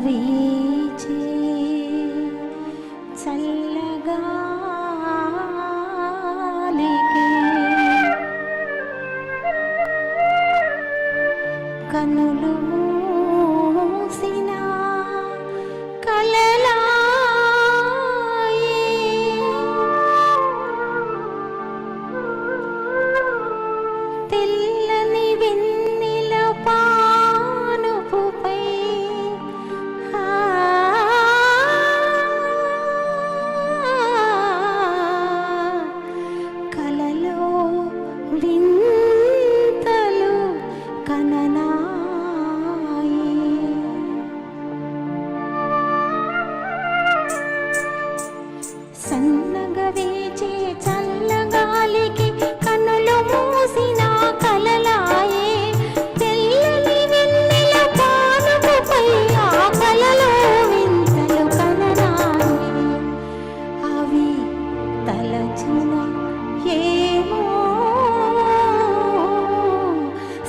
వీచే చల్లగాలికి కన్నులు మూసిన కలలాయే తెల్లని వెన్నెల పానుపుపై కలలో వింతలు కననాయే సన్నగా వీచే చల్లగాలికి కన్నులు మూసిన కలలాయే తెల్లని వెన్నెల పానుపుపై ఆ కలలో వింతలు కననాయే అవి తలచిన ఏమో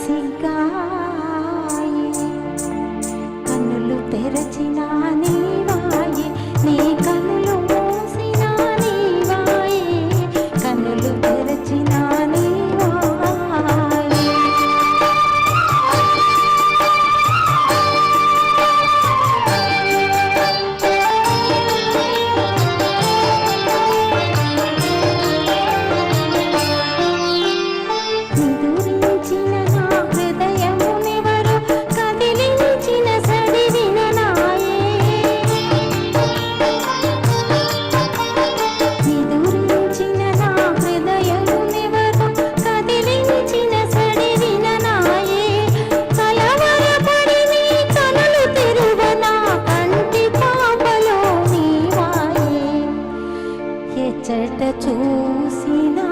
సిగ్గాయే కన్నులు తెరచిన నీవాయే నీ కన్నులు మూసిన నీవాయే కన్నులు తెరచిన నీవాయే నిదురించిన నా హృదయమునెవరు కదిలించిన సడి విననాయే నిదురించిన నా హృదయమునెవరు కదిలించిన సడి విననాయే కలవరపడి నీ కనులు తెరువనా కంటి పాపలో నీవాయే ఎచ్చట చూసినా